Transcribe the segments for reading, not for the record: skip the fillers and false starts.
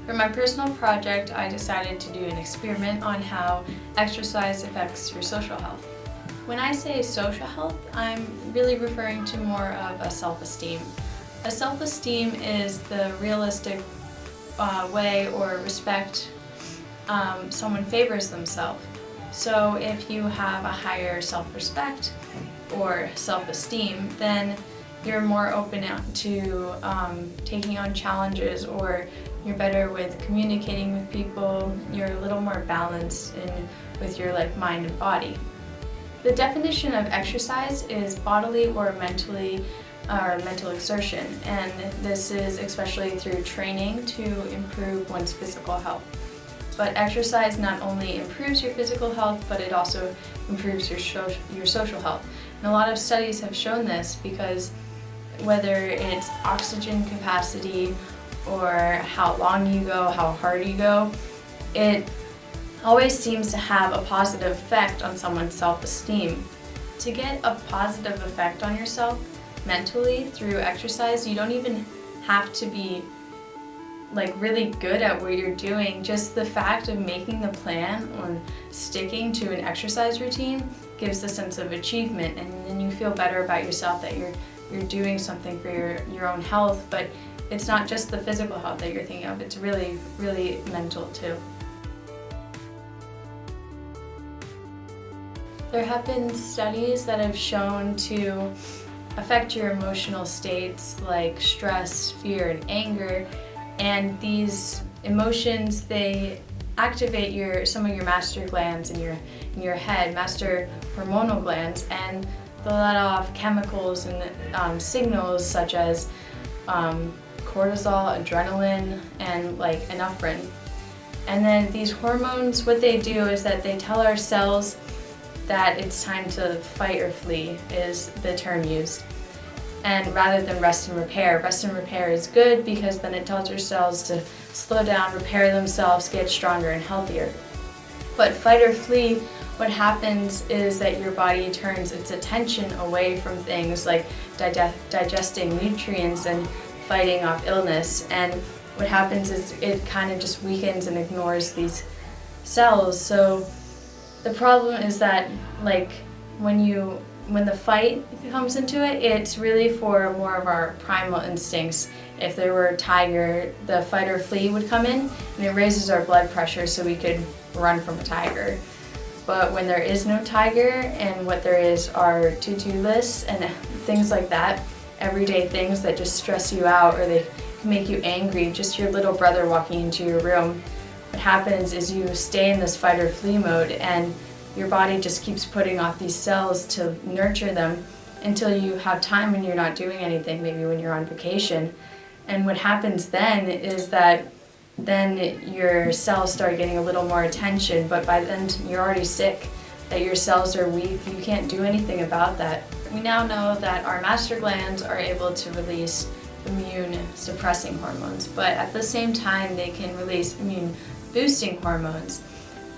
For my personal project, I decided to do an experiment on how exercise affects your social health. When I say social health, I'm really referring to more of a self-esteem. A self-esteem is the realistic way or respect someone favors themselves. So if you have a higher self-respect or self-esteem, then you're more open to taking on challenges, or you're better with communicating with people, you're a little more balanced with your mind and body. The definition of exercise is bodily or mental exertion, and this is especially through training to improve one's physical health. But exercise not only improves your physical health, but it also improves your social health. And a lot of studies have shown this, because whether it's oxygen capacity or how long you go, how hard you go, it always seems to have a positive effect on someone's self-esteem. To get a positive effect on yourself mentally through exercise, you don't even have to be really good at what you're doing. Just the fact of making the plan or sticking to an exercise routine gives a sense of achievement, and then you feel better about yourself that you're doing something for your own health. But it's not just the physical health that you're thinking of, it's really, really mental too. There have been studies that have shown to affect your emotional states like stress, fear, and anger. And these emotions, they activate some of your master glands in your head, master hormonal glands, and they'll let off chemicals and signals such as cortisol, adrenaline, and epinephrine. And then these hormones, what they do is that they tell our cells that it's time to fight or flee, is the term used. And rather than rest and repair is good, because then it tells your cells to slow down, repair themselves, get stronger and healthier. But fight or flee, what happens is that your body turns its attention away from things like digesting nutrients and fighting off illness. And what happens is it kind of just weakens and ignores these cells. So the problem is that when the fight comes into it, it's really for more of our primal instincts. If there were a tiger, the fight or flee would come in, and it raises our blood pressure so we could run from a tiger. But when there is no tiger, and what there is are to-do lists and things like that, everyday things that just stress you out or they can make you angry, just your little brother walking into your room, what happens is you stay in this fight or flee mode, and your body just keeps putting off these cells to nurture them until you have time when you're not doing anything, maybe when you're on vacation. And what happens then is that then your cells start getting a little more attention, but by then you're already sick, that your cells are weak, you can't do anything about that. We now know that our master glands are able to release immune suppressing hormones, but at the same time they can release immune boosting hormones.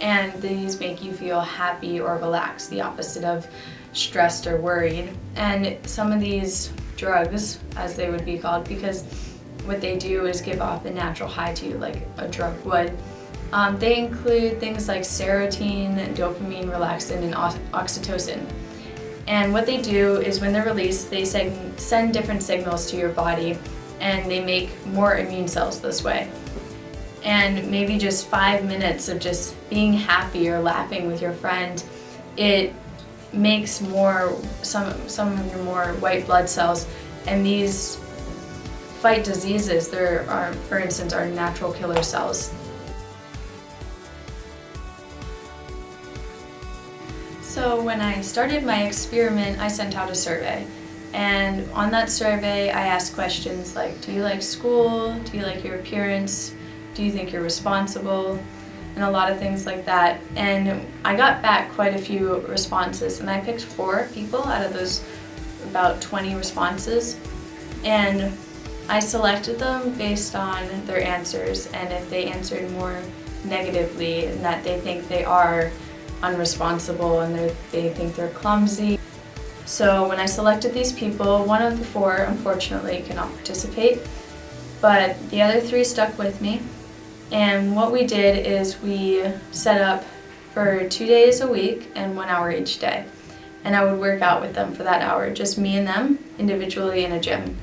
And these make you feel happy or relaxed, the opposite of stressed or worried. And some of these drugs, as they would be called, because what they do is give off a natural high to you like a drug would. They include things like serotonin, dopamine, relaxin, and oxytocin. And what they do is when they're released, they send different signals to your body, and they make more immune cells this way. And maybe just 5 minutes of just being happy or laughing with your friend, it makes some of your more white blood cells, and these fight diseases. There are, for instance, our natural killer cells. So when I started my experiment, I sent out a survey. And on that survey, I asked questions like, do you like school? Do you like your appearance? Do you think you're responsible? And a lot of things like that. And I got back quite a few responses, and I picked 4 people out of those about 20 responses. And I selected them based on their answers, and if they answered more negatively, and that they think they are unresponsible and they think they're clumsy. So when I selected these people, one of the 4 unfortunately could not participate, but the other 3 stuck with me. And what we did is we set up for 2 days a week and 1 hour each day. And I would work out with them for that hour, just me and them individually in a gym.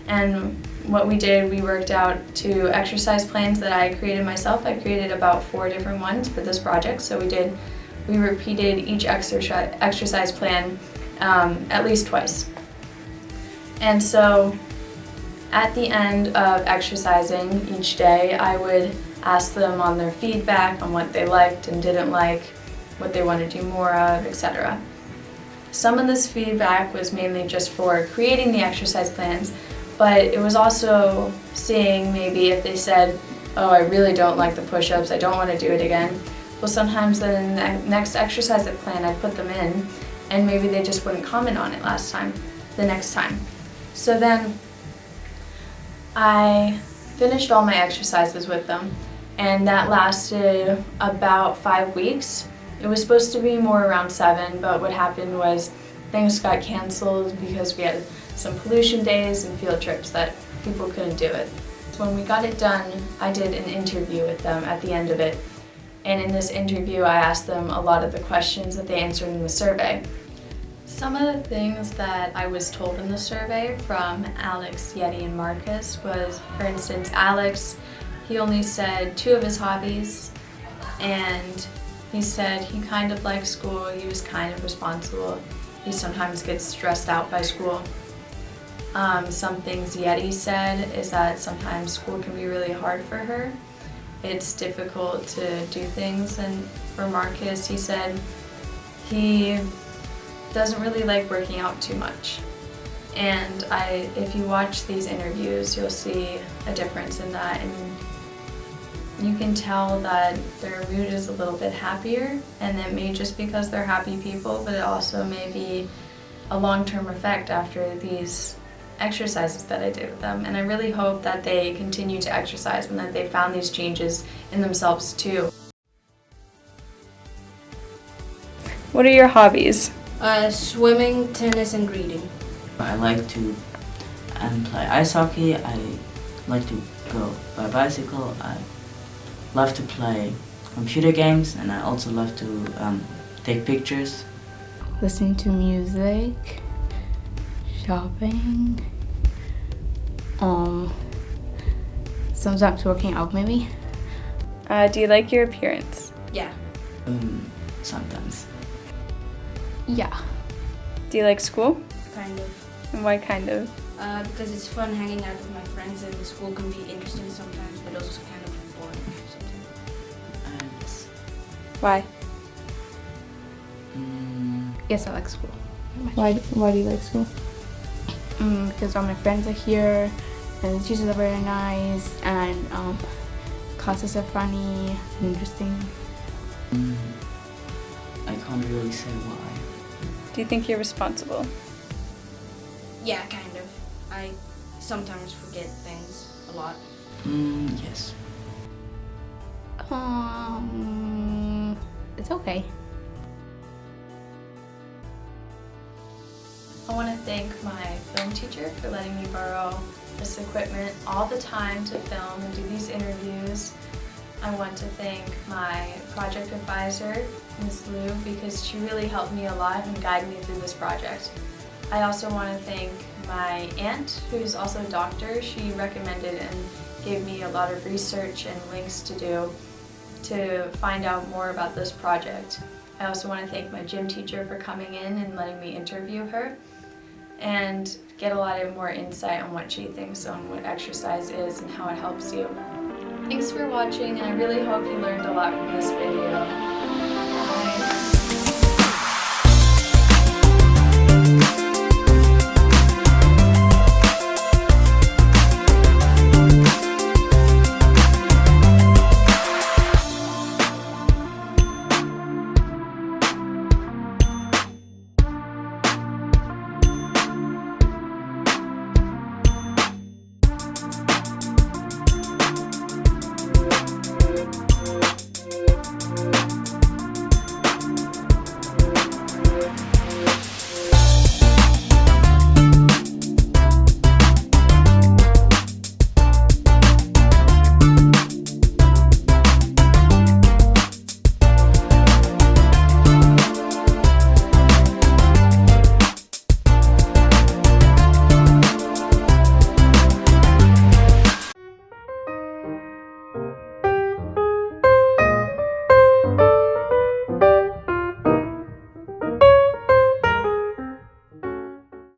And what we did, we worked out 2 exercise plans that I created myself. I created about 4 different ones for this project. So we repeated each exercise plan at least twice. And so at the end of exercising each day, I would ask them on their feedback on what they liked and didn't like, what they want to do more of, etc. Some of this feedback was mainly just for creating the exercise plans, but it was also seeing maybe if they said, oh, I really don't like the push-ups, I don't want to do it again. Well, sometimes then the next exercise plan I'd put them in, and maybe they just wouldn't comment on it the next time. So then I finished all my exercises with them, and that lasted about 5 weeks. It was supposed to be more around 7, but what happened was things got canceled because we had some pollution days and field trips that people couldn't do it. When we got it done, I did an interview with them at the end of it. And in this interview, I asked them a lot of the questions that they answered in the survey. Some of the things that I was told in the survey from Alex, Yeti, and Marcus was, for instance, Alex, he only said 2 of his hobbies, and he said he kind of liked school, he was kind of responsible, he sometimes gets stressed out by school. Some things Yeti said is that sometimes school can be really hard for her. It's difficult to do things, and for Marcus, he said he doesn't really like working out too much. And if you watch these interviews, you'll see a difference in that, and you can tell that their mood is a little bit happier, and it may just because they're happy people, but it also may be a long-term effect after these exercises that I did with them. And I really hope that they continue to exercise and that they found these changes in themselves too. What are your hobbies? Swimming, tennis, and reading. I like to play ice hockey. I like to go by bicycle. I love to play computer games, and I also love to take pictures. Listening to music, shopping, sometimes working out maybe. Do you like your appearance? Yeah. Sometimes. Yeah. Do you like school? Kind of. And why kind of? Because it's fun hanging out with my friends, and school can be interesting sometimes, but also kind of boring sometimes. Why? Yes, I like school. Why do you like school? Because all my friends are here, and the teachers are very nice, and classes are funny and interesting. I can't really say why. Do you think you're responsible? Yeah, kind of. I sometimes forget things a lot. Yes. It's okay. I want to thank my film teacher for letting me borrow this equipment all the time to film and do these interviews. I want to thank my project advisor, Ms. Lou, because she really helped me a lot and guided me through this project. I also want to thank my aunt, who's also a doctor. She recommended and gave me a lot of research and links to do to find out more about this project. I also want to thank my gym teacher for coming in and letting me interview her and get a lot of more insight on what she thinks on what exercise is and how it helps you. Thanks for watching, and I really hope you learned a lot from this video. Bye.